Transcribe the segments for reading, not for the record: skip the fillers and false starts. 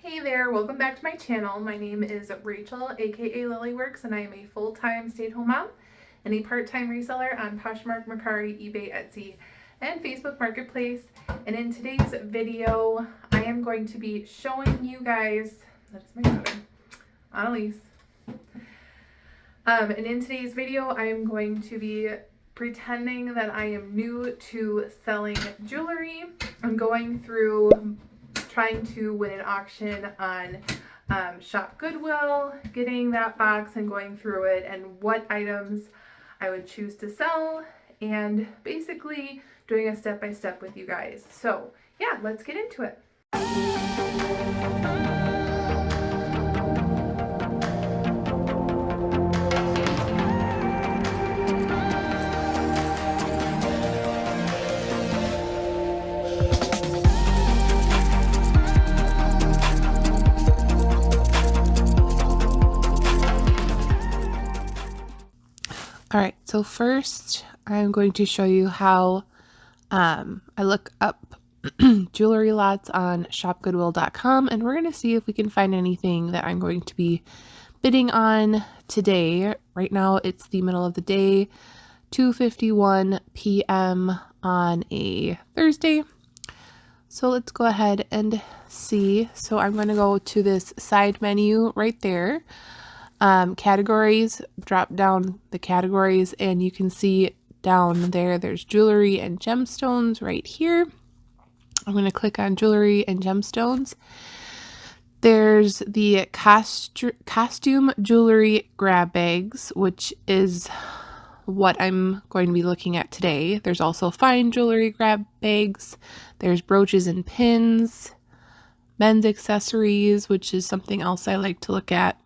Hey there, welcome back to my channel. My name is Rachel, aka Lilyworks, and I am a full-time stay-at-home mom and a part-time reseller on Poshmark, Mercari, eBay, Etsy, and Facebook Marketplace. And in today's video, I am going to be showing you guys, that is my daughter, Annalise. And in today's video, I am going to be pretending that I am new to selling jewelry. I'm going through trying to win an auction on ShopGoodwill, getting that box and going through it and what items I would choose to sell, and basically doing a step-by-step with you guys. So yeah, let's get into it. All right, so first I'm going to show you how I look up jewelry lots on shopgoodwill.com, and we're going to see if we can find anything that I'm going to be bidding on today. Right now it's the middle of the day, 2:51 p.m. on a Thursday. So let's go ahead and see. So I'm going to go to this side menu right there. Categories, drop down the categories, and you can see down there there's jewelry and gemstones right here. I'm going to click on jewelry and gemstones. There's the costume jewelry grab bags, which is what I'm going to be looking at today. There's also fine jewelry grab bags. There's brooches and pins, men's accessories, which is something else I like to look at.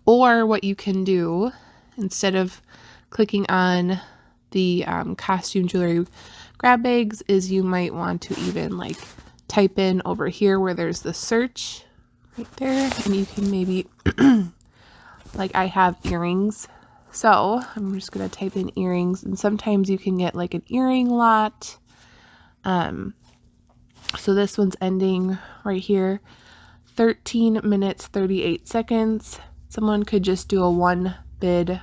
Or what you can do, instead of clicking on the costume jewelry grab bags, is you might want to even like type in over here where there's the search right there, and you can maybe like I have earrings, so I'm just gonna type in earrings, and sometimes you can get like an earring lot. So this one's ending right here, 13 minutes 38 seconds. Someone could just do a one bid,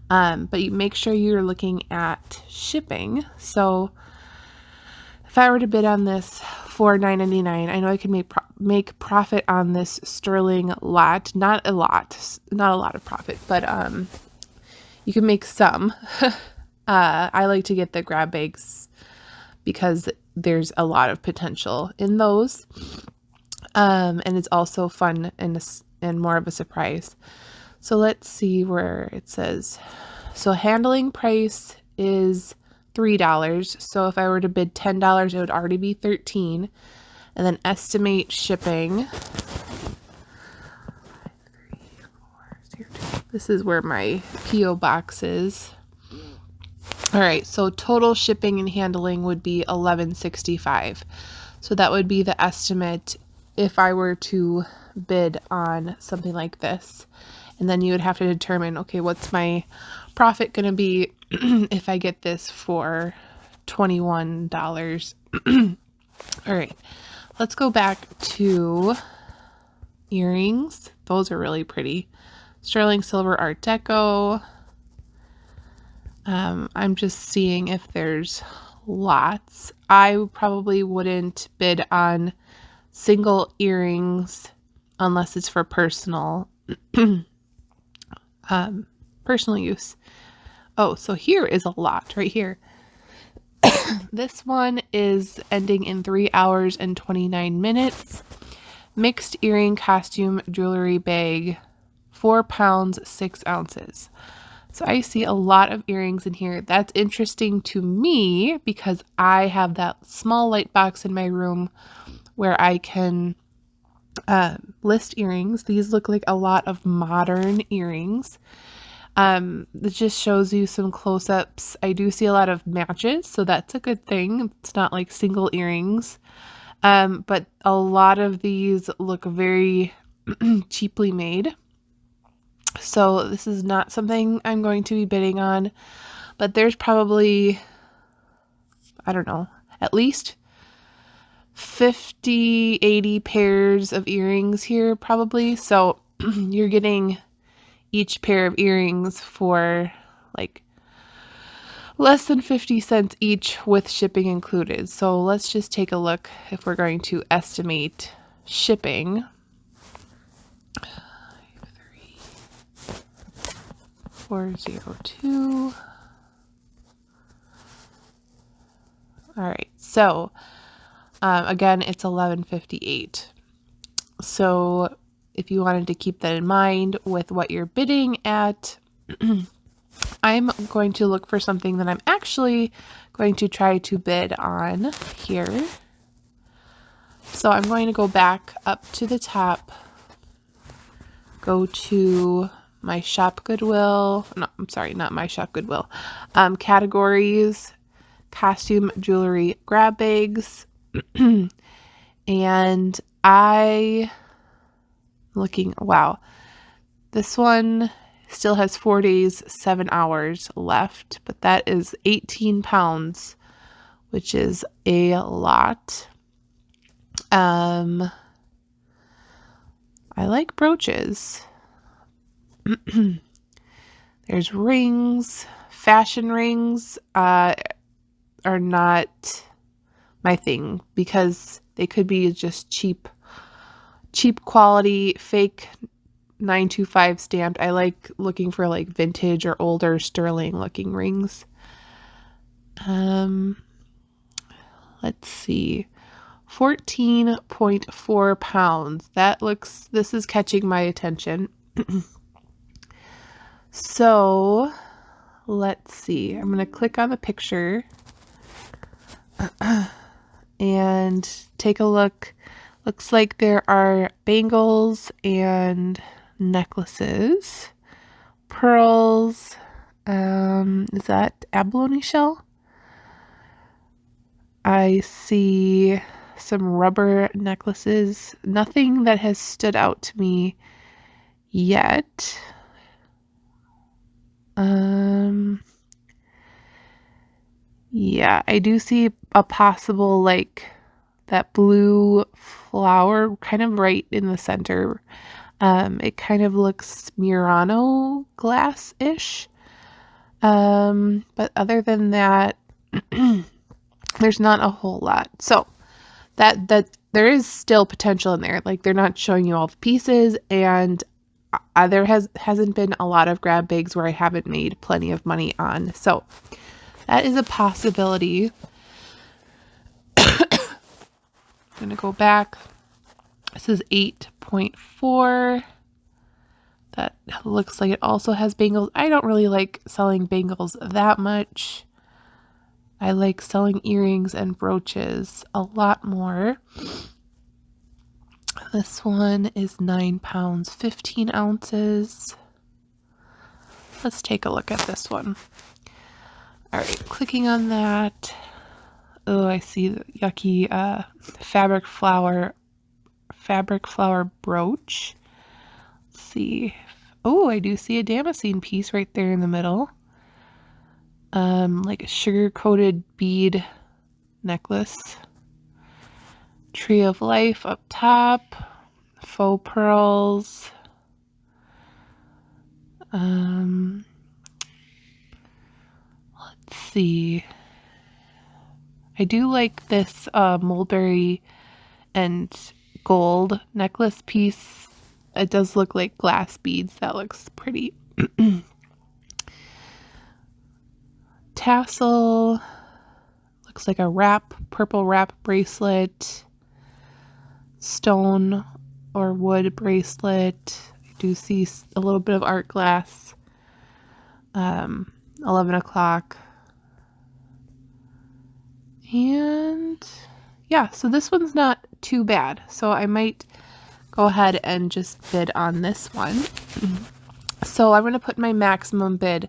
but you make sure you're looking at shipping. So if I were to bid on this for $9.99, I know I can make profit on this sterling lot. Not a lot of profit, but you can make some. I like to get the grab bags because there's a lot of potential in those. And it's also fun and more of a surprise. So let's see where it says. So handling price is $3. So if I were to bid $10, it would already be $13. And then estimate shipping. This is where my P.O. box is. All right, so total shipping and handling would be $11.65. So that would be the estimate if I were to bid on something like this. And then you would have to determine, okay, what's my profit going to be if I get this for $21. All right, let's go back to earrings. Those are really pretty. Sterling silver Art Deco. I'm just seeing if there's lots. I probably wouldn't bid on single earrings unless it's for personal personal use. Oh, so here is a lot right here. This one is ending in 3 hours and 29 minutes. Mixed earring costume jewelry bag, 4 pounds 6 ounces. So I see a lot of earrings in here. That's interesting to me because I have that small light box in my room where I can list earrings. These look like a lot of modern earrings. It just shows you some close-ups. I do see a lot of matches, so that's a good thing. It's not like single earrings. But a lot of these look very cheaply made. So this is not something I'm going to be bidding on, but there's probably, I don't know, at least 50, 80 pairs of earrings here probably. So you're getting each pair of earrings for like less than 50 cents each with shipping included. So let's just take a look if we're going to estimate shipping. 3402. All right, so again, it's $11.58. So if you wanted to keep that in mind with what you're bidding at, I'm going to look for something that I'm actually going to try to bid on here. So I'm going to go back up to the top, go to my Shop Goodwill, no, I'm sorry, not my Shop Goodwill, categories, costume jewelry grab bags, and wow, this one still has 4 days, 7 hours left, but that is 18 pounds, which is a lot. I like brooches. There's rings. Fashion rings are not my thing because they could be just cheap quality, fake 925 stamped. I like looking for like vintage or older sterling looking rings. Let's see. 14.4 pounds. This is catching my attention. So let's see. I'm going to click on the picture and take a look. Looks like there are bangles and necklaces, pearls. Is that abalone shell? I see some rubber necklaces. Nothing that has stood out to me yet. Yeah, I do see a possible like that blue flower kind of right in the center. It kind of looks Murano glass-ish. But other than that, there's not a whole lot. So that there is still potential in there. Like they're not showing you all the pieces, and there hasn't been a lot of grab bags where I haven't made plenty of money on. So that is a possibility. I'm gonna go back. This is 8.4. That looks like it also has bangles. I don't really like selling bangles that much. I like selling earrings and brooches a lot more. This one is 9 pounds, 15 ounces. Let's take a look at this one. All right, clicking on that. Oh, I see the yucky fabric flower brooch. Let's see. Oh, I do see a damascene piece right there in the middle. Like a sugar-coated bead necklace. Tree of Life up top. Faux pearls. Let's see. I do like this mulberry and gold necklace piece. It does look like glass beads. That looks pretty. Tassel. Looks like a purple wrap bracelet. Stone or wood bracelet. I do see a little bit of art glass. 11 o'clock. And yeah, so this one's not too bad. So I might go ahead and just bid on this one. So I'm going to put my maximum bid.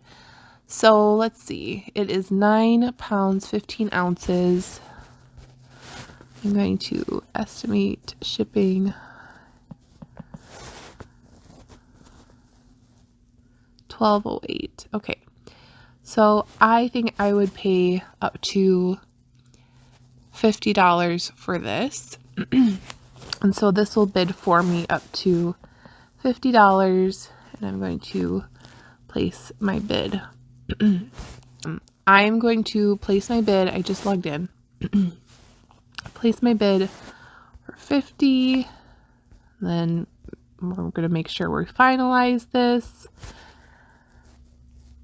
So let's see. It is 9 pounds, 15 ounces. I'm going to estimate shipping $12.08. Okay. So I think I would pay up to $50 for this. And so this will bid for me up to $50, and I'm going to place my bid. I'm going to place my bid. I just logged in. Place my bid for $50. Then we're going to make sure we finalize this.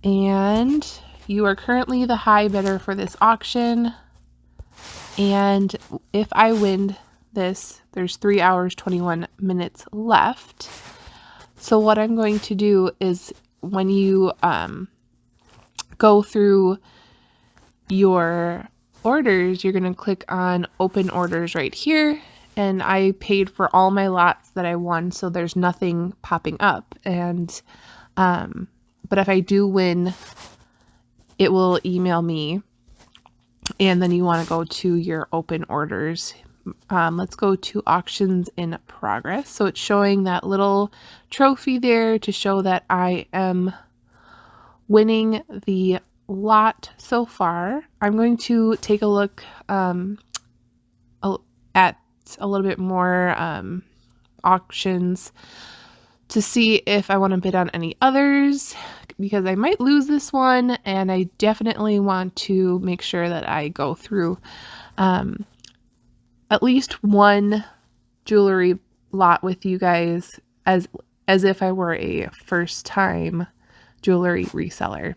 And you are currently the high bidder for this auction. And if I win this, there's 3 hours, 21 minutes left. So what I'm going to do is when you go through your orders, you're going to click on open orders right here. And I paid for all my lots that I won, so there's nothing popping up. And but if I do win, it will email me, and then you want to go to your open orders. Let's go to auctions in progress. So it's showing that little trophy there to show that I am winning the lot so far. I'm going to take a look at a little bit more auctions to see if I want to bid on any others, because I might lose this one, and I definitely want to make sure that I go through at least one jewelry lot with you guys as if I were a first-time jewelry reseller.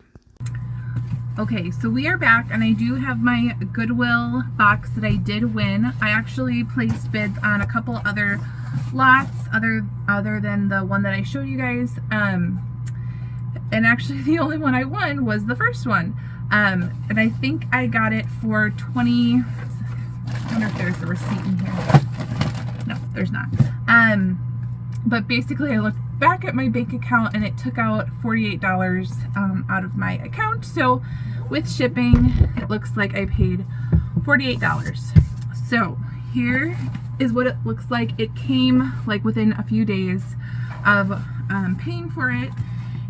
Okay, so we are back, and I do have my Goodwill box that I did win. I actually placed bids on a couple other lots other than the one that I showed you guys. And actually the only one I won was the first one. And I think I got it for 20. I wonder if there's a receipt in here. No, there's not. But basically I looked back at my bank account and it took out $48 out of my account. So with shipping, it looks like I paid $48. So here is what it looks like. It came like within a few days of paying for it,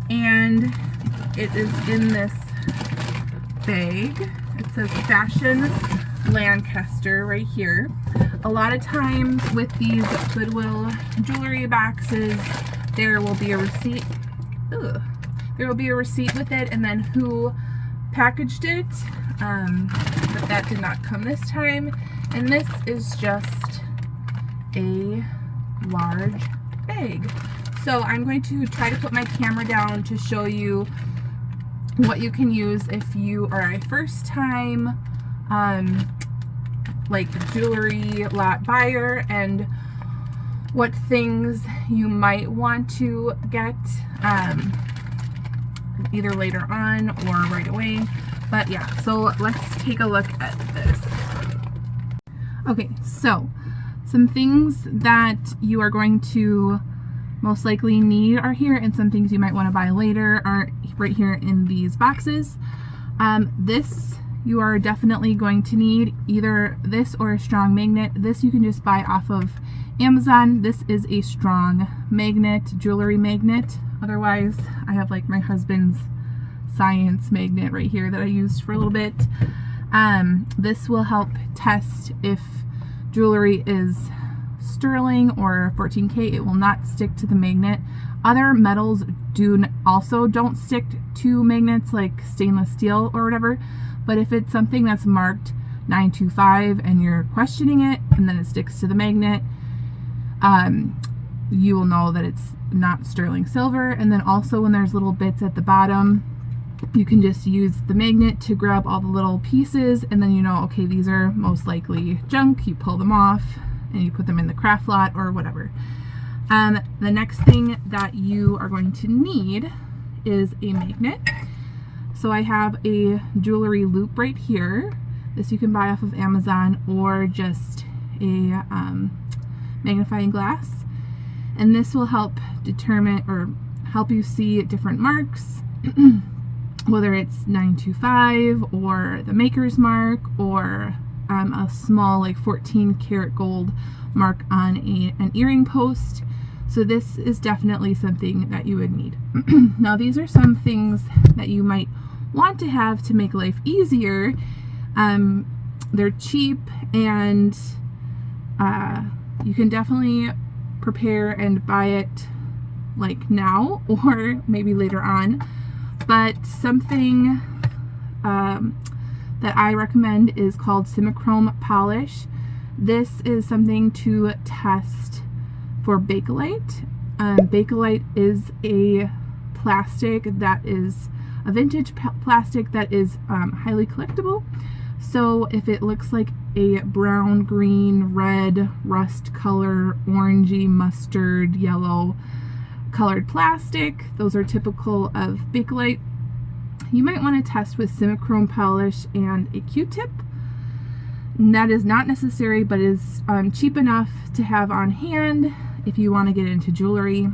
and it is in this bag. It says Fashion Lancaster right here. A lot of times with these Goodwill jewelry boxes, there will be a receipt. There will be a receipt with it, and then who packaged it. But that did not come this time. And this is just a large bag. So I'm going to try to put my camera down to show you what you can use if you are a first time like jewelry lot buyer, and what things you might want to get either later on or right away. But yeah, so let's take a look at this. Okay, so some things that you are going to most likely need are here, and some things you might want to buy later are right here in these boxes. This you are definitely going to need, either this or a strong magnet. This you can just buy off of Amazon. This is a strong magnet, jewelry magnet. Otherwise, I have like my husband's science magnet right here that I used for a little bit. This will help test if jewelry is sterling or 14K. It will not stick to the magnet. Other metals also don't stick to magnets, like stainless steel or whatever. But if it's something that's marked 925 and you're questioning it, and then it sticks to the magnet, you will know that it's not sterling silver. And then also when there's little bits at the bottom, you can just use the magnet to grab all the little pieces, and then you know, okay, these are most likely junk. You pull them off and you put them in the craft lot or whatever. The next thing that you are going to need is a magnet. So I have a jewelry loop right here. This you can buy off of Amazon, or just a magnifying glass. And this will help determine or help you see different marks, whether it's 925 or the maker's mark, or a small like 14 karat gold mark on an earring post. So this is definitely something that you would need. Now these are some things that you might want to have to make life easier. they're cheap, and you can definitely prepare and buy it like now or maybe later on. But something that I recommend is called Simichrome polish. This is something to test for Bakelite. Bakelite is a plastic that is a vintage plastic that is highly collectible. So if it looks like a brown, green, red, rust color, orangey, mustard, yellow colored plastic, those are typical of Bakelite. You might want to test with Simichrome polish and a Q-tip. That is not necessary, but is cheap enough to have on hand if you want to get into jewelry.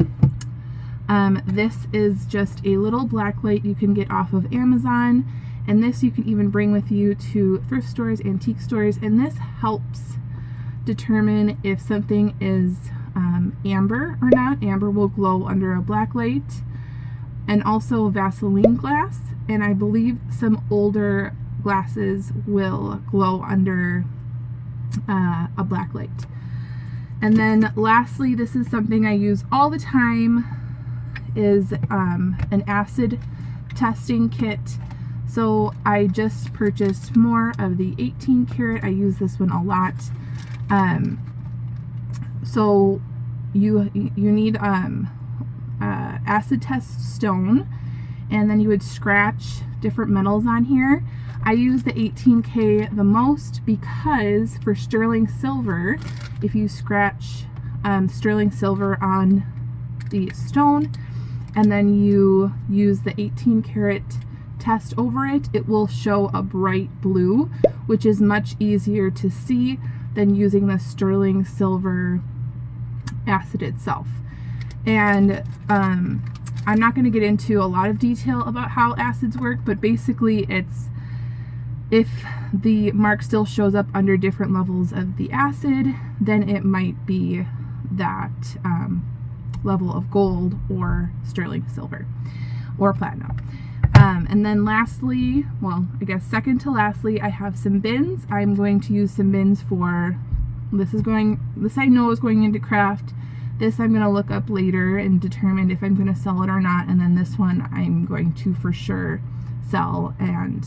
This is just a little black light you can get off of Amazon, and this you can even bring with you to thrift stores, antique stores, and this helps determine if something is amber or not. Amber will glow under a black light, and also Vaseline glass, and I believe some older glasses will glow under a black light. And then lastly, this is something I use all the time, is an acid testing kit. So I just purchased more of the 18 karat. I use this one a lot. So you need acid test stone, and then you would scratch different metals on here. I use the 18K the most because for sterling silver, if you scratch sterling silver on the stone and then you use the 18 karat test over it, it will show a bright blue, which is much easier to see than using the sterling silver acid itself. And I'm not going to get into a lot of detail about how acids work, but basically it's if the mark still shows up under different levels of the acid, then it might be that level of gold or sterling silver or platinum. And then lastly, well, I guess second to lastly, I have some bins. I'm going to use some bins for, this I know is going into craft. This I'm going to look up later and determine if I'm going to sell it or not. And then this one I'm going to for sure sell and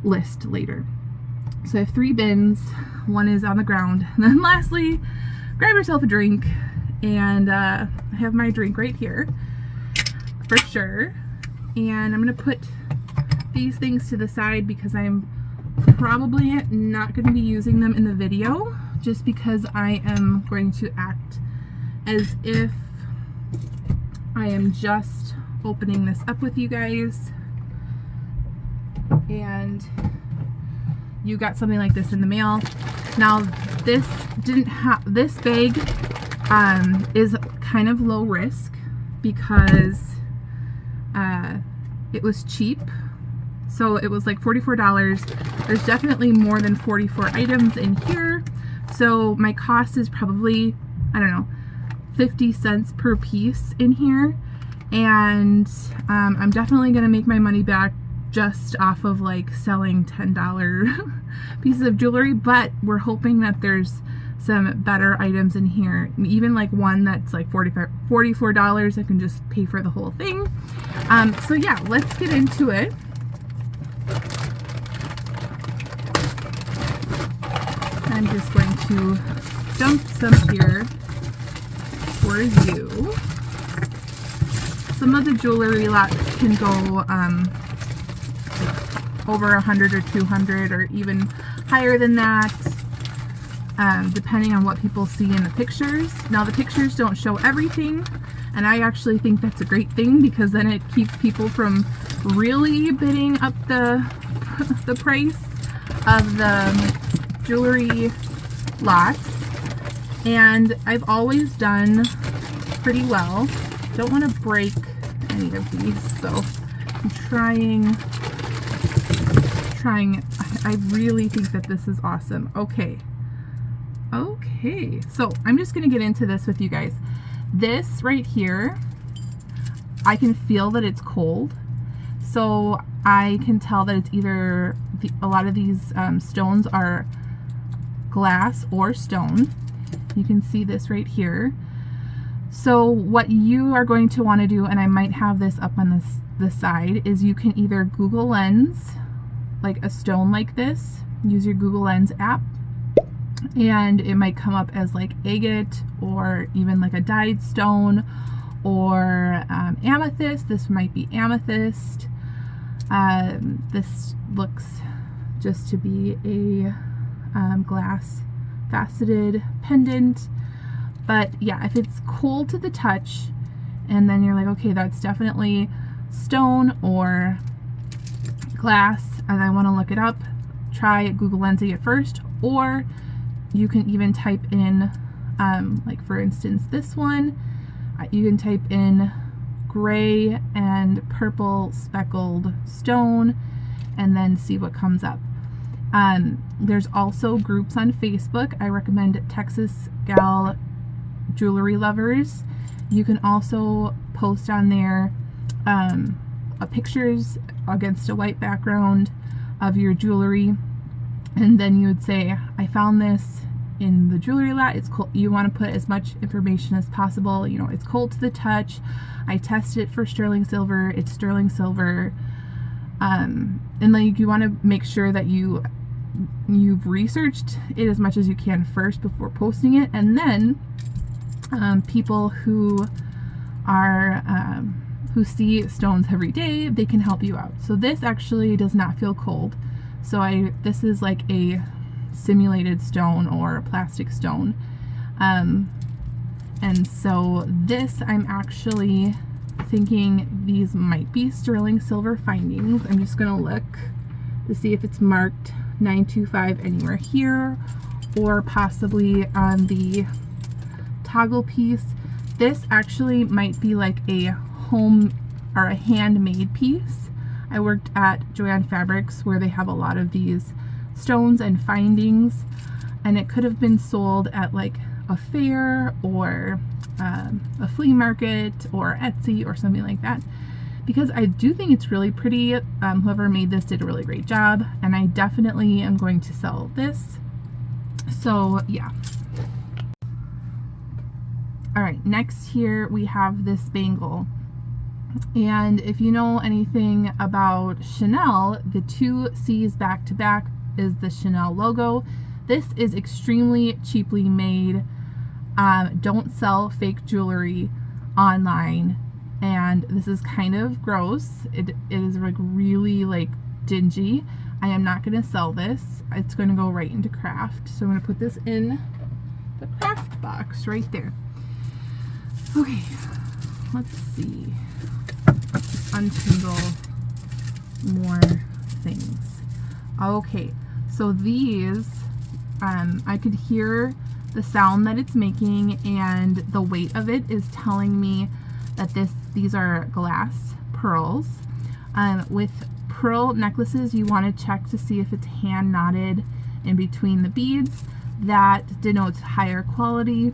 list later. So I have 3 bins. One is on the ground. And then lastly, grab yourself a drink. And I have my drink right here for sure. And I'm going to put these things to the side because I'm probably not going to be using them in the video, just because I am going to act as if I am just opening this up with you guys and you got something like this in the mail. Now this bag is kind of low risk because it was cheap. So it was like $44. There's definitely more than 44 items in here. So my cost is probably, I don't know, 50 cents per piece in here. And I'm definitely going to make my money back just off of like selling $10 pieces of jewelry. But we're hoping that there's some better items in here. Even like one that's like $44, I can just pay for the whole thing. So yeah, let's get into it. I'm just going to dump some here for you. Some of the jewelry lots can go over 100 or 200 or even higher than that, depending on what people see in the pictures. Now the pictures don't show everything, and I actually think that's a great thing because then it keeps people from really bidding up the price of the jewelry lots. And I've always done pretty well. Don't want to break any of these, so I'm trying. I really think that this is awesome. Okay, so I'm just gonna get into this with you guys. This right here, I can feel that it's cold, so I can tell that it's either a lot of these stones are glass or stone. You can see this right here. So what you are going to want to do, and I might have this up on the side, is you can either Google Lens like a stone like this, use your Google Lens app, and it might come up as like agate or even like a dyed stone or amethyst. This might be amethyst. This looks just to be a glass faceted pendant. But yeah, if it's cold to the touch and then you're like, okay, that's definitely stone or glass and I want to look it up, try Google Lensing it first, or you can even type in like for instance this one, you can type in gray and purple speckled stone and then see what comes up. There's also groups on Facebook. I recommend Texas Gal Jewelry Lovers. You can also post on there pictures against a white background of your jewelry, and then you would say, I found this in the jewelry lot. It's cold. You want to put as much information as possible. You know, it's cold to the touch. I tested it for sterling silver. It's sterling silver. And like you want to make sure that you've researched it as much as you can first before posting it, and then people who are who see stones every day, they can help you out. So this actually does not feel cold. So this is like a simulated stone or a plastic stone. And so this, I'm actually thinking these might be sterling silver findings. I'm just gonna look to see if it's marked 925 anywhere here, or possibly on the toggle piece. This actually might be like a home or a handmade piece. I worked at Joann Fabrics where they have a lot of these stones and findings, and it could have been sold at like a fair or a flea market or Etsy or something like that, because I do think it's really pretty. Whoever made this did a really great job, and I definitely am going to sell this. So yeah. All right, next here we have this bangle. And if you know anything about Chanel, the two C's back to back is the Chanel logo. This is extremely cheaply made. Don't sell fake jewelry online. And this is kind of gross. It is like really like dingy. I am not going to sell this. It's going to go right into craft. So I'm going to put this in the craft box right there. Okay, let's see. Untangle more things. Okay, so these, I could hear the sound that it's making, and the weight of it is telling me that these are glass pearls. With pearl necklaces, you want to check to see if it's hand knotted in between the beads. That denotes higher quality,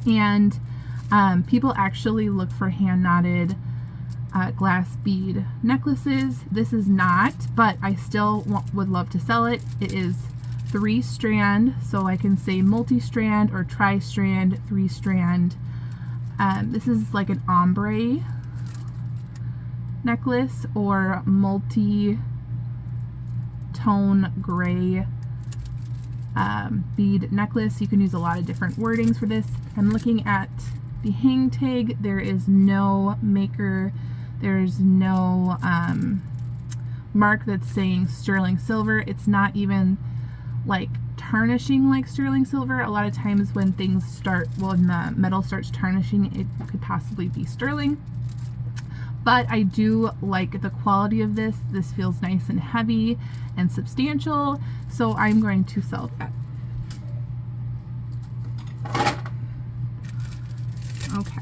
and people actually look for hand knotted glass bead necklaces. This is not, but I still would love to sell it. It is 3-strand, so I can say multi-strand or tri-strand, 3-strand. This is like an ombre necklace or multi-tone gray bead necklace. You can use a lot of different wordings for this. I'm looking at the hang tag. There is no maker. There's no mark that's saying sterling silver. It's not even like tarnishing like sterling silver. A lot of times when things start, when the metal starts tarnishing, it could possibly be sterling. But I do like the quality of this. This feels nice and heavy and substantial, so I'm going to sell that. Okay.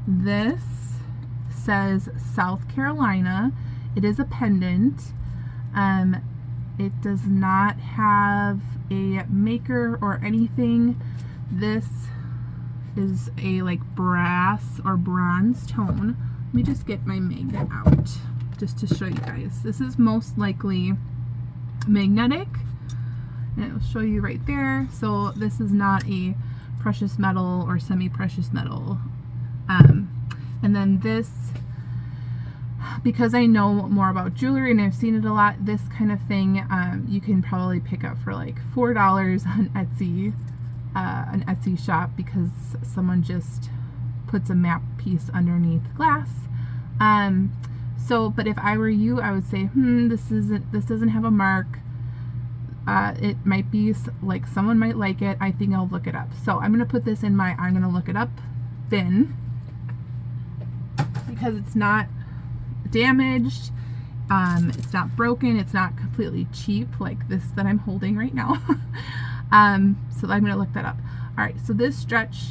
This says South Carolina. It is a pendant. It does not have a maker or anything. This is a like brass or bronze tone. Let me just get my magnet out just to show you guys. This is most likely magnetic, and it will show you right there. So this is not a precious metal or semi-precious metal. And then this, because I know more about jewelry and I've seen it a lot, this kind of thing you can probably pick up for like $4 on Etsy, an Etsy shop, because someone just puts a map piece underneath glass. So, but if I were you, I would say, this doesn't have a mark. It might be like, someone might like it. I think I'll look it up. So I'm going to put this in my I'm going to look it up bin, because it's not damaged, it's not broken, it's not completely cheap like this that I'm holding right now. So I'm going to look that up. All right, so this stretch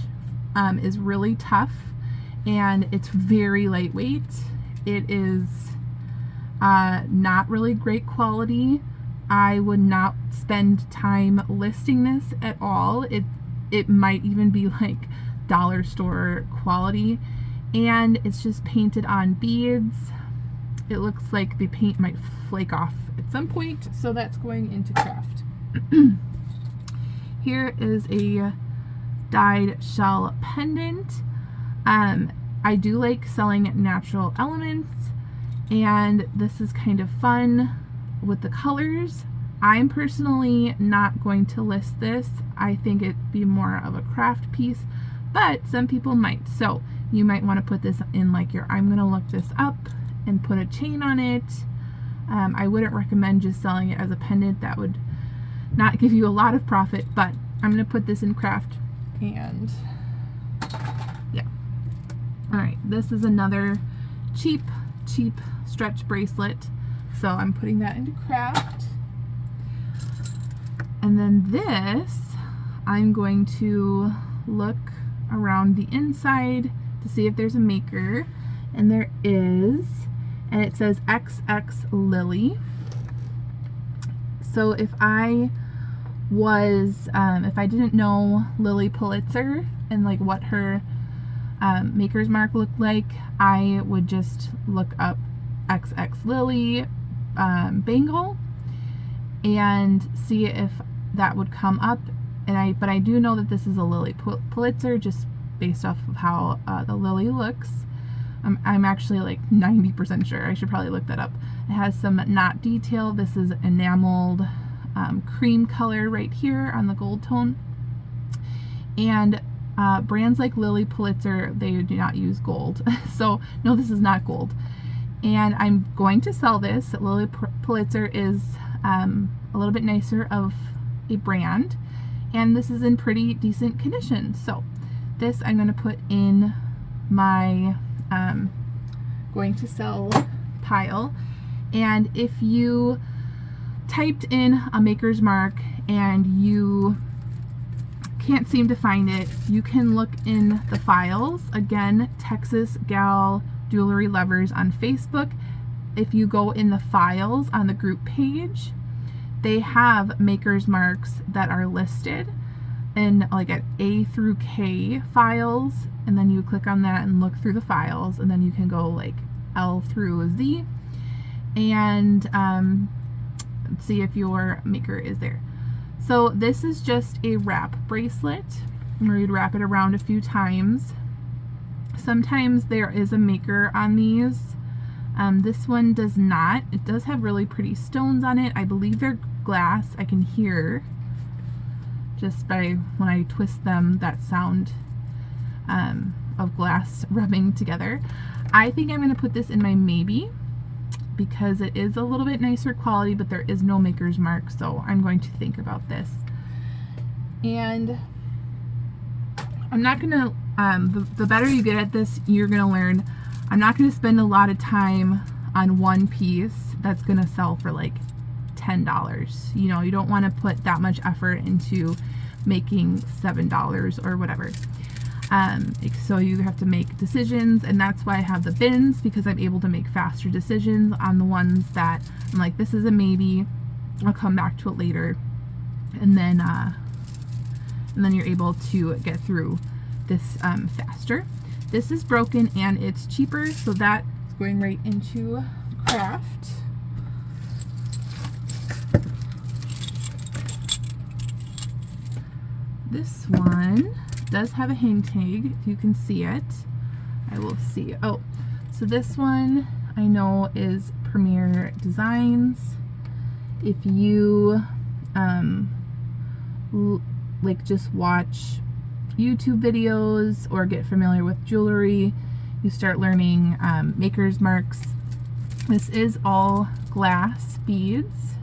is really tough, and it's very lightweight. It is not really great quality. I would not spend time listing this at all. It might even be like dollar store quality, and it's just painted on beads. It looks like the paint might flake off at some point, so that's going into craft. Here is a dyed shell pendant. I do like selling natural elements, and this is kind of fun with the colors. I'm personally not going to list this. I think it'd be more of a craft piece, but some people might. So you might want to put this in like your I'm going to look this up and put a chain on it. I wouldn't recommend just selling it as a pendant. That would not give you a lot of profit, but I'm going to put this in craft. And yeah. All right, this is another cheap stretch bracelet. So I'm putting that into craft. And then this, I'm going to look around the inside to see if there's a maker, and there is, and it says XX Lily. So if I didn't know Lily Pulitzer and like what her maker's mark looked like, I would just look up XX Lily bangle and see if that would come up. And but I do know that this is a Lily Pulitzer just based off of how the lily looks. I'm actually like 90% sure. I should probably look that up. It has some knot detail. This is enameled cream color right here on the gold tone. And brands like Lily Pulitzer, they do not use gold. So no, this is not gold. And I'm going to sell this. Lily Pulitzer is a little bit nicer of a brand, and this is in pretty decent condition. So this I'm going to put in my going to sell pile. And if you typed in a maker's mark and you can't seem to find it, you can look in the files. Again, Texas Gal Jewelry Lovers on Facebook. If you go in the files on the group page, they have maker's marks that are listed in like at A through K files, and then you click on that and look through the files, and then you can go like L through Z and see if your maker is there. So this is just a wrap bracelet where you'd wrap it around a few times. Sometimes there is a maker on these. This one does not. It does have really pretty stones on it. I believe they're glass. I can hear just by when I twist them that sound of glass rubbing together. I think I'm going to put this in my maybe, because it is a little bit nicer quality, but there is no maker's mark, so I'm going to think about this. And I'm not going to, the better you get at this, you're going to learn. I'm not going to spend a lot of time on one piece that's going to sell for like $10. You know, you don't want to put that much effort into making $7 or whatever. So you have to make decisions, and that's why I have the bins, because I'm able to make faster decisions on the ones that I'm like, this is a maybe, I'll come back to it later, and then you're able to get through this faster. This is broken and it's cheaper, so that is going right into craft. this one does have a hang tag, if you can see it. I will see. Oh, so this one I know is Premier Designs. If you like just watch YouTube videos or get familiar with jewelry, you start learning maker's marks. This is all glass beads,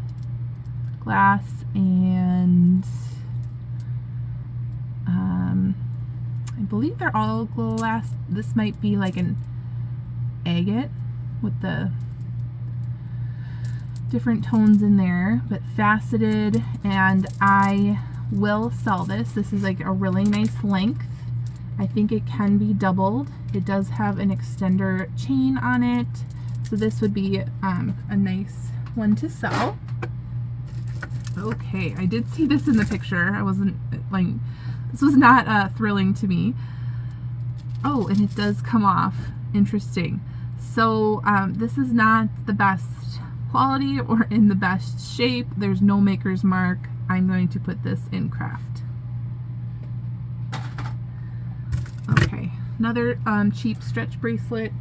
glass, and I believe they're all glass. This might be like an agate with the different tones in there, but faceted, and I will sell this. This is like a really nice length. I think it can be doubled. It does have an extender chain on it, so this would be a nice one to sell. Okay, I did see this in the picture. I wasn't like, this was not thrilling to me. Oh, and it does come off. Interesting. So this is not the best quality or in the best shape. There's no maker's mark. I'm going to put this in craft. Okay, another cheap stretch bracelet,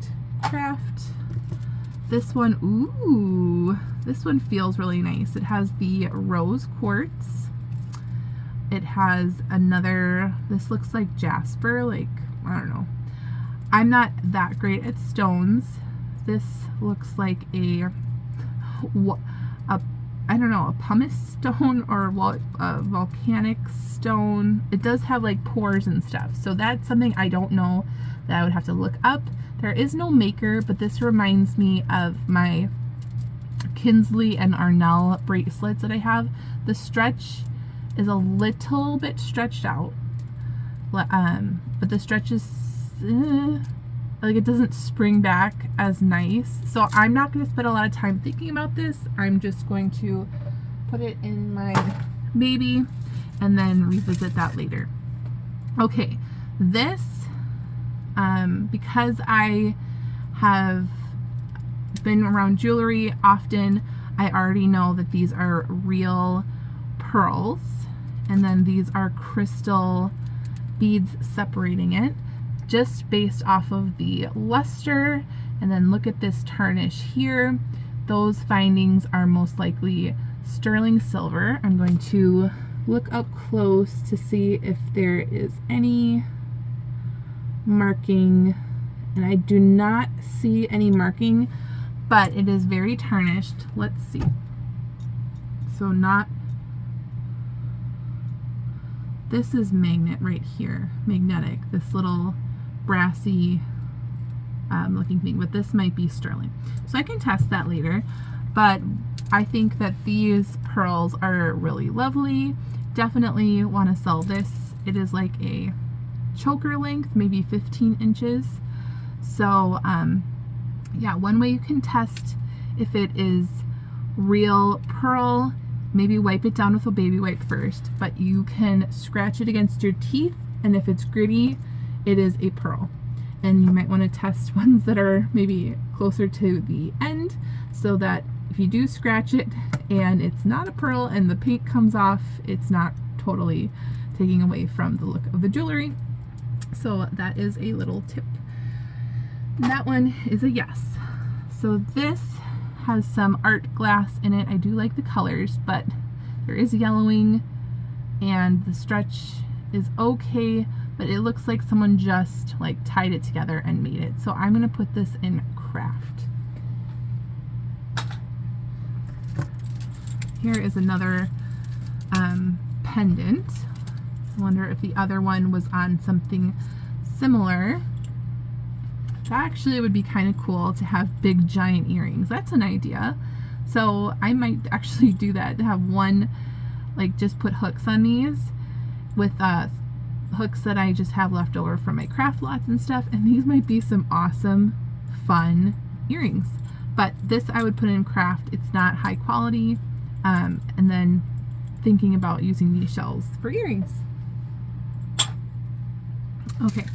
craft. This one, ooh, this one feels really nice. It has the rose quartz. It has another, this looks like jasper, like, I don't know. I'm not that great at stones. This looks like a I don't know, a pumice stone or a volcanic stone. It does have like pores and stuff, so that's something I don't know, that I would have to look up. There is no maker, but this reminds me of my Kinsley and Arnell bracelets that I have. The stretch is a little bit stretched out, but the stretch is like, it doesn't spring back as nice. So I'm not going to spend a lot of time thinking about this. I'm just going to put it in my baby and then revisit that later. Okay, this, because I have been around jewelry often, I already know that these are real pearls, and then these are crystal beads separating it, just based off of the luster. And then look at this tarnish here. Those findings are most likely sterling silver. I'm going to look up close to see if there is any marking, and I do not see any marking, but it is very tarnished. Let's see. So not, this is magnet right here, magnetic, this little brassy looking thing, but this might be sterling. So I can test that later, but I think that these pearls are really lovely. Definitely want to sell this. It is like a choker length, maybe 15 inches. So yeah, one way you can test if it is real pearl, maybe wipe it down with a baby wipe first, but you can scratch it against your teeth, and if it's gritty, it is a pearl. And you might want to test ones that are maybe closer to the end, so that if you do scratch it and it's not a pearl and the paint comes off, it's not totally taking away from the look of the jewelry. So that is a little tip. That one is a yes. So this has some art glass in it. I do like the colors, but there is yellowing and the stretch is okay, but it looks like someone just like tied it together and made it. So I'm gonna put this in craft. Here is another pendant. I wonder if the other one was on something similar. That actually would be kind of cool to have big giant earrings. That's an idea. So I might actually do that, to have one, like just put hooks on these with hooks that I just have left over from my craft lots and stuff, and these might be some awesome fun earrings. But this I would put in craft. It's not high quality, and then thinking about using these shells for earrings. Okay.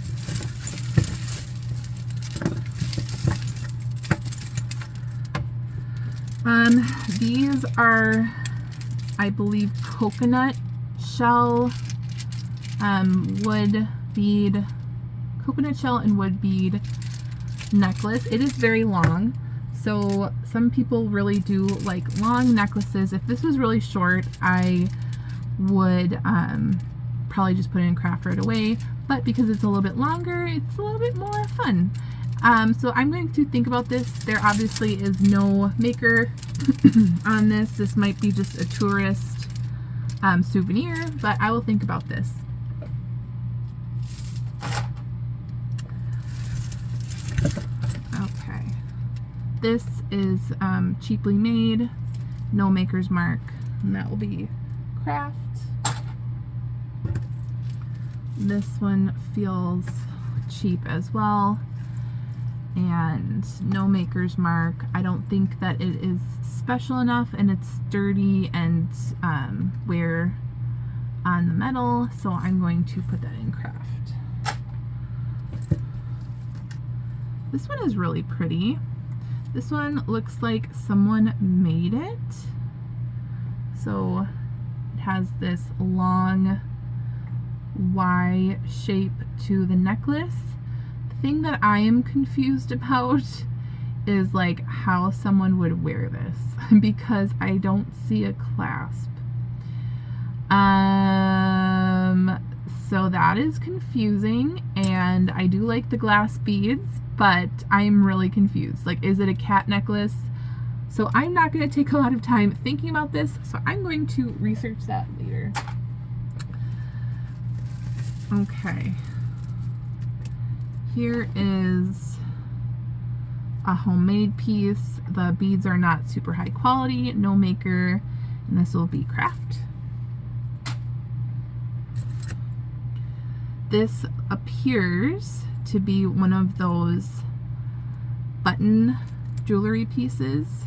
These are, I believe, coconut shell wood bead, coconut shell and wood bead necklace. It is very long, so some people really do like long necklaces. If this was really short, I would probably just put it in craft right away, but because it's a little bit longer, it's a little bit more fun. So I'm going to think about this. There obviously is no maker on this. This might be just a tourist souvenir, but I will think about this. Okay, this is cheaply made, no maker's mark, and that will be craft. This one feels cheap as well, and no maker's mark. I don't think that it is special enough, and it's sturdy and wear on the metal, so I'm going to put that in craft. This one is really pretty. This one looks like someone made it. So it has this long Y shape to the necklace. The thing that I am confused about is like how someone would wear this, because I don't see a clasp. So that is confusing, and I do like the glass beads, but I'm really confused. Like, is it a cat necklace? So I'm not going to take a lot of time thinking about this, so I'm going to research that later. Okay. Here is a homemade piece. The beads are not super high quality, no maker, and this will be craft. This appears to be one of those button jewelry pieces,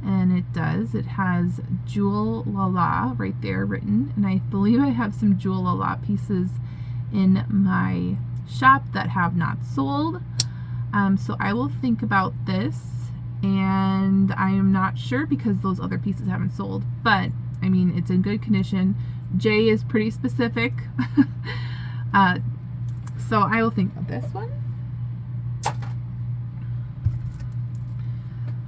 and it does. It has Jewel La La right there written, and I believe I have some Jewel La La pieces in my shop that have not sold. So I will think about this, and I am not sure because those other pieces haven't sold, but I mean, it's in good condition. J is pretty specific. So I will think about this one.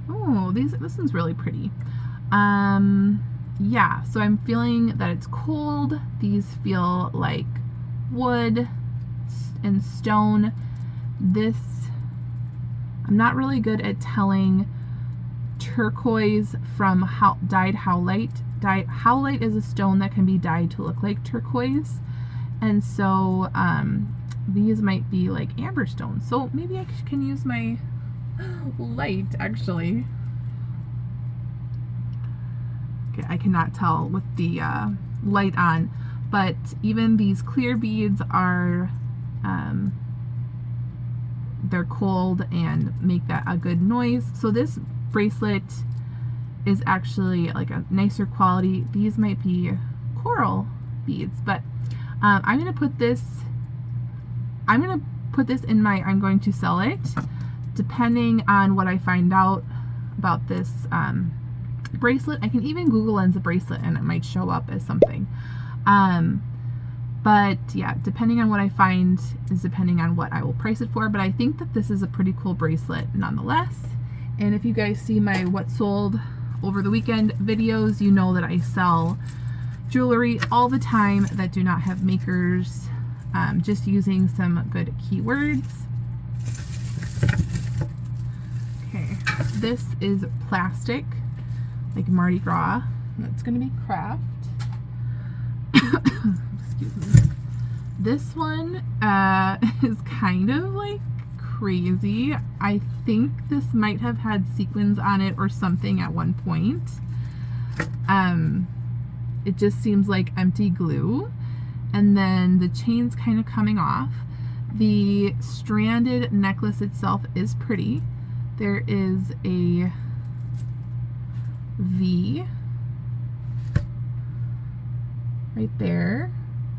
Oh, this one's really pretty. Yeah, so I'm feeling that it's cold. These feel like wood and stone. This, I'm not really good at telling turquoise from dyed howlite. Howlite is a stone that can be dyed to look like turquoise, and so these might be like amber stones. So maybe I can use my light actually. Okay, I cannot tell with the light on, but even these clear beads are they're cold and make that a good noise. So this bracelet is actually like a nicer quality. These might be coral beads, but I'm gonna put this in my I'm going to sell it, depending on what I find out about this bracelet. I can even Google lens a bracelet and it might show up as something. But yeah, depending on what I find is depending on what I will price it for. But I think that this is a pretty cool bracelet nonetheless. And if you guys see my what sold over the weekend videos, you know that I sell jewelry all the time that do not have makers, just using some good keywords. Okay, this is plastic, like Mardi Gras. That's going to be craft. Excuse me. This one is kind of like crazy. I think this might have had sequins on it or something at one point. It just seems like empty glue, and then the chain's kind of coming off. The stranded necklace itself is pretty. There is a V right there,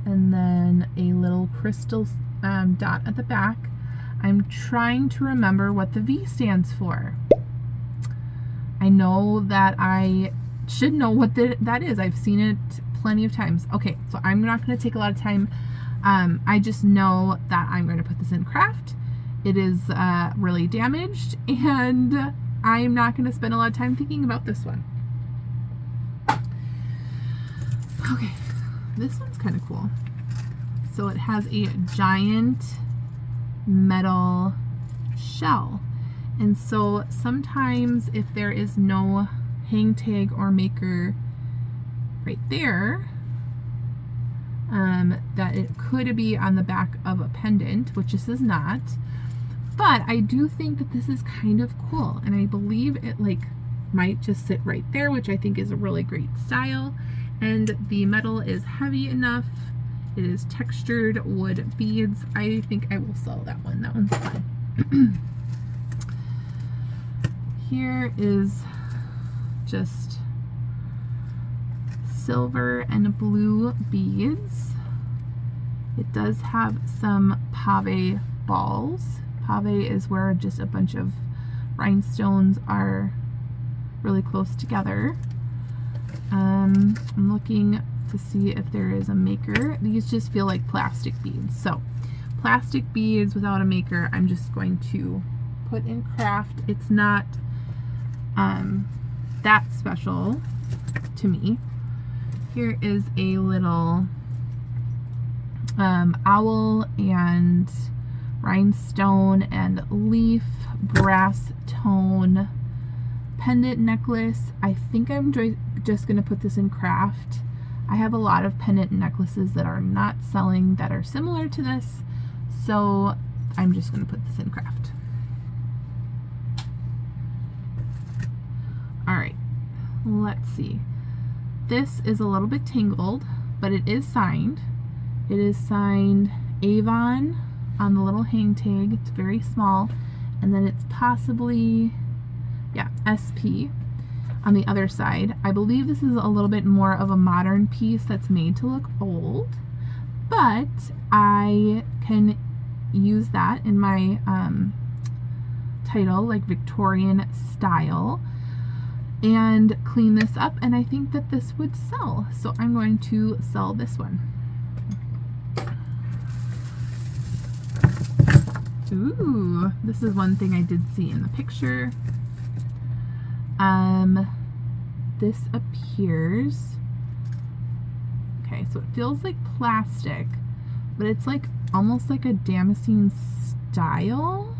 and then a little crystal dot at the back. I'm trying to remember what the V stands for. I know that I should know what that is. I've seen it plenty of times. Okay, so I'm not going to take a lot of time I just know that I'm going to put this in craft. It is really damaged, and I'm not going to spend a lot of time thinking about this one. Okay, this one's kind of cool. So it has a giant metal shell. And so sometimes if there is no hang tag or maker right there, that it could be on the back of a pendant, which this is not. But I do think that this is kind of cool, and I believe it like might just sit right there, which I think is a really great style. And the metal is heavy enough. It is textured wood beads. I think I will sell that one. That one's fun. Here is just silver and blue beads. It does have some pave balls. Pave is where just a bunch of rhinestones are really close together. I'm looking to see if there is a maker. These just feel like plastic beads. So plastic beads without a maker, I'm just going to put in craft. It's not that special to me. Here is a little owl and rhinestone and leaf brass tone pendant necklace. I think I'm just going to put this in craft. I have a lot of pendant necklaces that are not selling that are similar to this, so I'm just going to put this in craft. Alright, let's see. This is a little bit tangled, but it is signed. It is signed Avon on the little hang tag. It's very small. And then it's possibly, yeah, SP on the other side. I believe this is a little bit more of a modern piece that's made to look old, but I can use that in my title, like Victorian style, and clean this up, and I think that this would sell. So I'm going to sell this one. Ooh, this is one thing I did see in the picture. This appears, okay, so it feels like plastic, but it's like almost like a damascene style.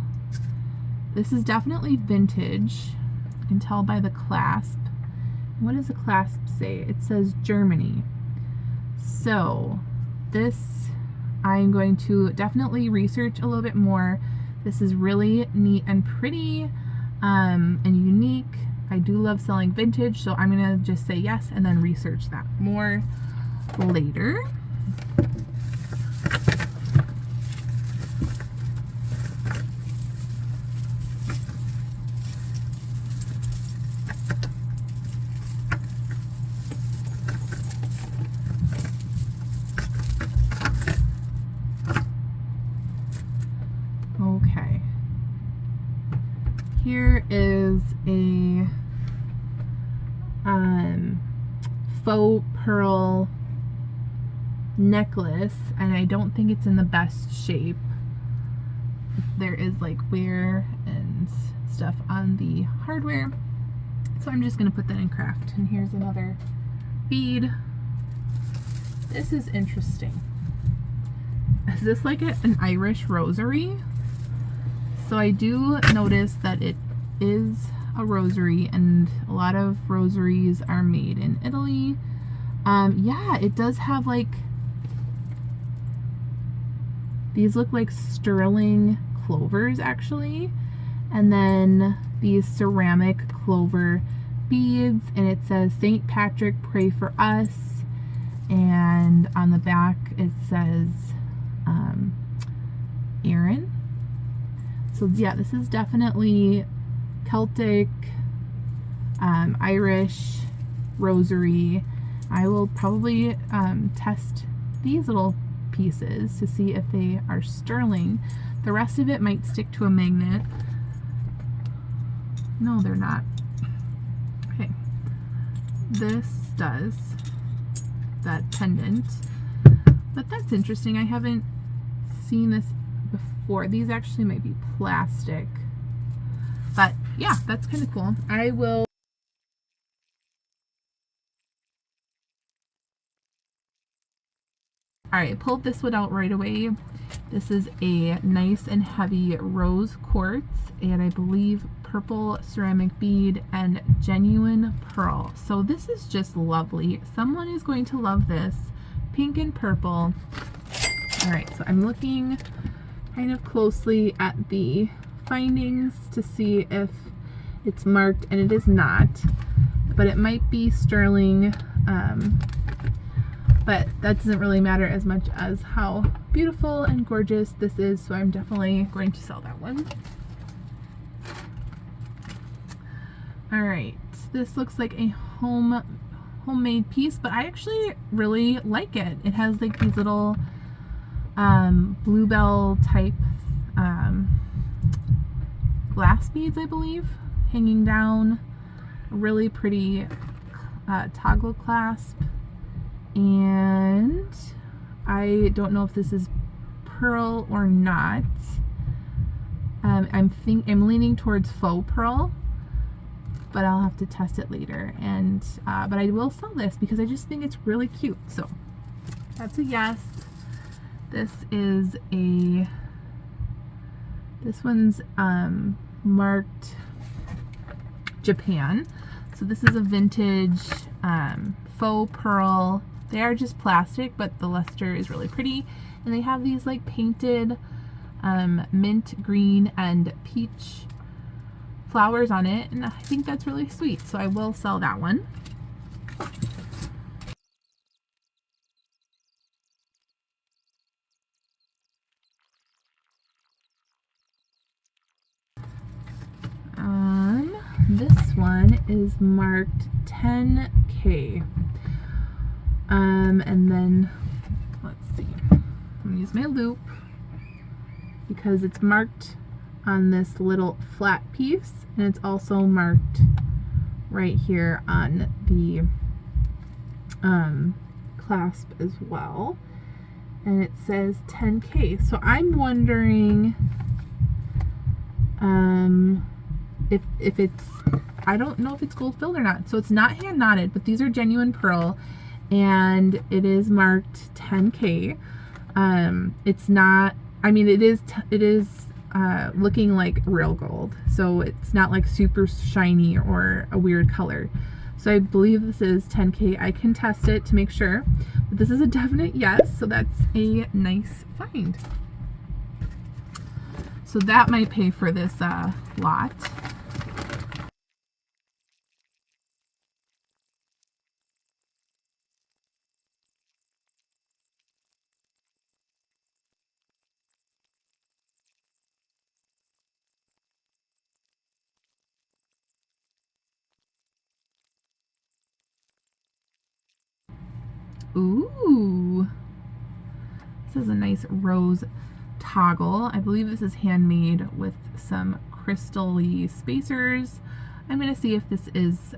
This is definitely vintage. You can tell by the clasp. What does the clasp say? It says Germany. So this, I'm going to definitely research a little bit more. This is really neat and pretty and unique. I do love selling vintage, so I'm gonna just say yes and then research that more later. Okay. Here is a faux pearl necklace, and I don't think it's in the best shape. There is like wear and stuff on the hardware, so I'm just gonna put that in craft. And here's another bead. This is interesting. Is this like an Irish rosary? So I do notice that it is a rosary, and a lot of rosaries are made in Italy. Yeah, it does have like, these look like sterling clovers actually, and then these ceramic clover beads, and it says St. Patrick, pray for us, and on the back it says Aaron. So yeah, this is definitely Celtic, Irish rosary. I will probably test these little pieces to see if they are sterling. The rest of it might stick to a magnet. No, they're not. Okay, this does that pendant, but but that's interesting. I haven't seen this before. These actually might be plastic, but yeah, that's kind of cool. I will. All right, I pulled this one out right away. This is a nice and heavy rose quartz, and I believe purple ceramic bead and genuine pearl. So this is just lovely. Someone is going to love this. Pink and purple. All right, so I'm looking kind of closely at the findings to see if it's marked, and it is not, but it might be sterling. But that doesn't really matter as much as how beautiful and gorgeous this is, so I'm definitely going to sell that one. All right, this looks like a homemade piece, but I actually really like it. It has like these little bluebell type glass beads, I believe, hanging down. A really pretty toggle clasp. And I don't know if this is pearl or not. I'm leaning towards faux pearl, but I'll have to test it later. And but I will sell this because I just think it's really cute. So that's a yes. This one's marked Japan. So this is a vintage faux pearl. They are just plastic, but the luster is really pretty. And they have these like painted mint green and peach flowers on it. And I think that's really sweet. So I will sell that one. This one is marked 10K. And then, let's see, I'm gonna use my loop because it's marked on this little flat piece, and it's also marked right here on the clasp as well, and it says 10K. So I'm wondering if it's, I don't know if it's gold filled or not. So it's not hand knotted, but these are genuine pearl, and it is marked 10K. It's not, I mean, it is looking like real gold, so it's not like super shiny or a weird color. So I believe this is 10K. I can test it to make sure, but this is a definite yes, so that's a nice find. So that might pay for this lot. Ooh, this is a nice rose toggle. I believe this is handmade with some crystal-y spacers. I'm going to see if this is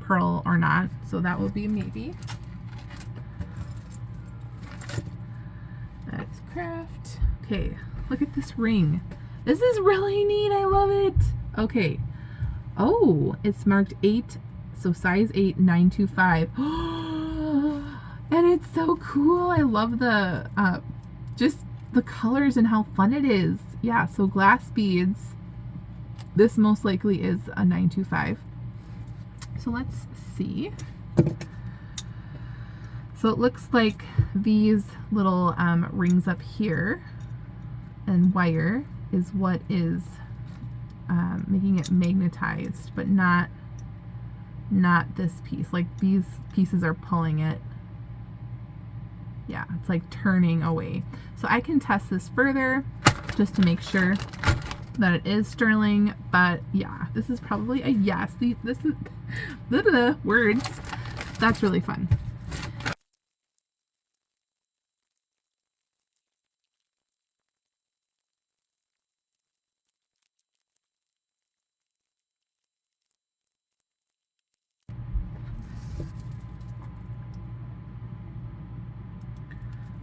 pearl or not, so that will be a maybe. That's craft. Okay, look at this ring. This is really neat. I love it. Okay. Oh, it's marked 8, so size 8, 925. And it's so cool. I love the just the colors and how fun it is. Yeah, so glass beads. This most likely is a 925. So let's see. So it looks like these little rings up here and wire is what is making it magnetized, but not this piece. Like these pieces are pulling it. Yeah, it's like turning away. So I can test this further just to make sure that it is sterling, but yeah, this is probably a yes. This is the words. That's really fun.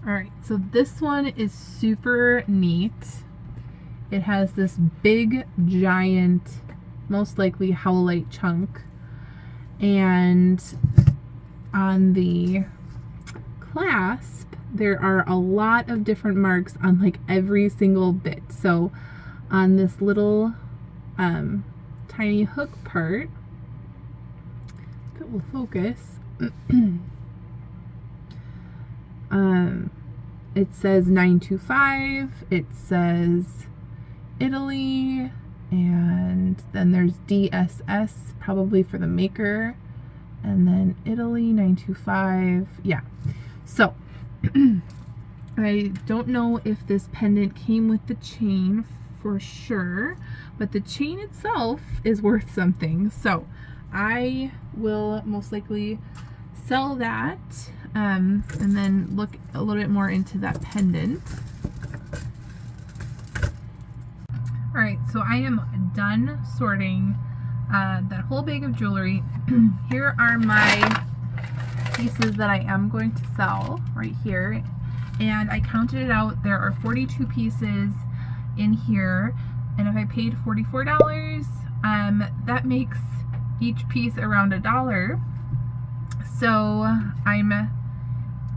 Alright, so this one is super neat. It has this big, giant, most likely howlite chunk. And on the clasp, there are a lot of different marks on like every single bit. So on this little tiny hook part, if it will focus, it says 925, it says Italy, and then there's DSS, probably for the maker, and then Italy 925. Yeah, so I don't know if this pendant came with the chain for sure, but the chain itself is worth something, so I will most likely sell that, and then look a little bit more into that pendant. Alright, so I am done sorting that whole bag of jewelry. Here are my pieces that I am going to sell right here, and I counted it out. There are 42 pieces in here, and if I paid $44, that makes each piece around $1. So I'm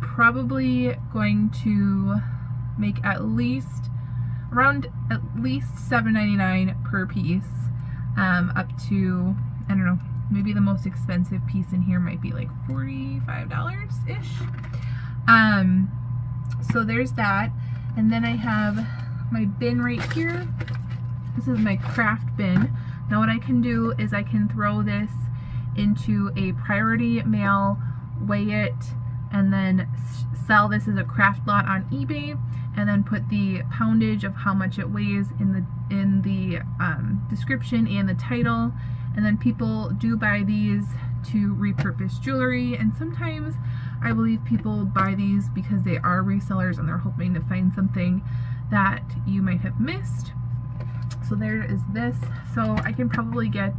probably going to make at least $7.99 per piece, up to, I don't know, maybe the most expensive piece in here might be like $45-ish. So there's that, and then I have my bin right here. This is my craft bin. Now what I can do is I can throw this into a priority mail, weigh it, and then sell this as a craft lot on eBay, and then put the poundage of how much it weighs in the description and the title. And then people do buy these to repurpose jewelry, and sometimes I believe people buy these because they are resellers and they're hoping to find something that you might have missed. So there is this. So I can probably get,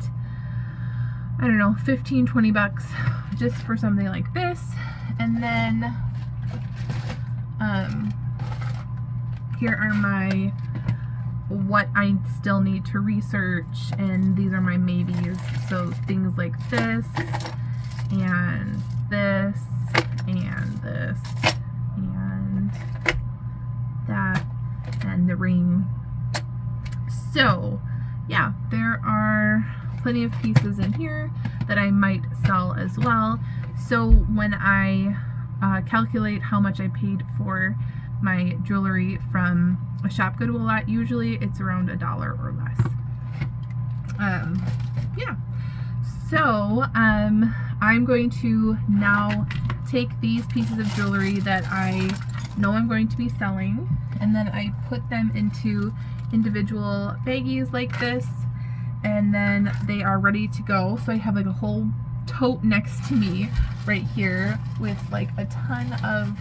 I don't know, 15-20 bucks just for something like this. And then here are my what I still need to research, and these are my maybes. So things like this and this and this and that and the ring. So yeah, there are plenty of pieces in here that I might sell as well. So when I calculate how much I paid for my jewelry from a ShopGoodwill lot, usually it's around $1 or less. Yeah, so I'm going to now take these pieces of jewelry that I know I'm going to be selling, and then I put them into individual baggies like this, and then they are ready to go. So I have like a whole tote next to me right here with like a ton of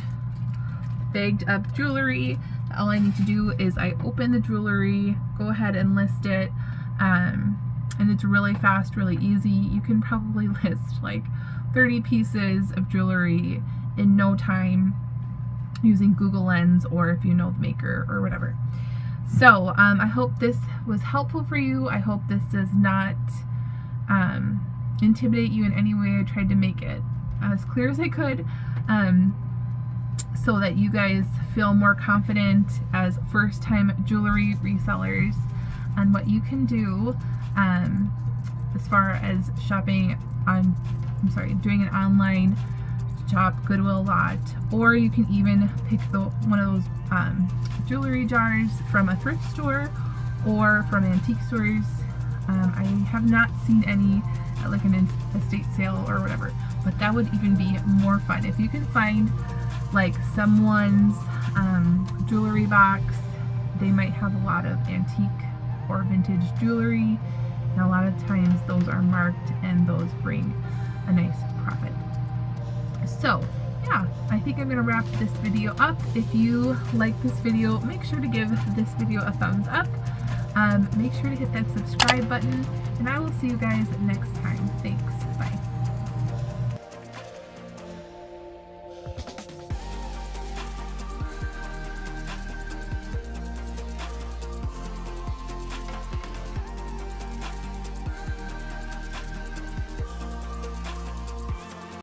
bagged up jewelry. All I need to do is I open the jewelry, go ahead and list it, and it's really fast, really easy. You can probably list like 30 pieces of jewelry in no time using Google Lens, or if you know the maker or whatever. So I hope this was helpful for you. I hope this does not intimidate you in any way. I tried to make it as clear as I could, so that you guys feel more confident as first-time jewelry resellers on what you can do as far as shopping on, doing an online ShopGoodwill lot, or you can even pick one of those jewelry jars from a thrift store or from antique stores. I have not seen any at like an estate sale or whatever, but that would even be more fun. If you can find like someone's jewelry box, they might have a lot of antique or vintage jewelry, and a lot of times those are marked and those bring a nice profit. So yeah, I think I'm gonna wrap this video up. If you like this video, make sure to give this video a thumbs up. Make sure to hit that subscribe button, and I will see you guys next time. Thanks.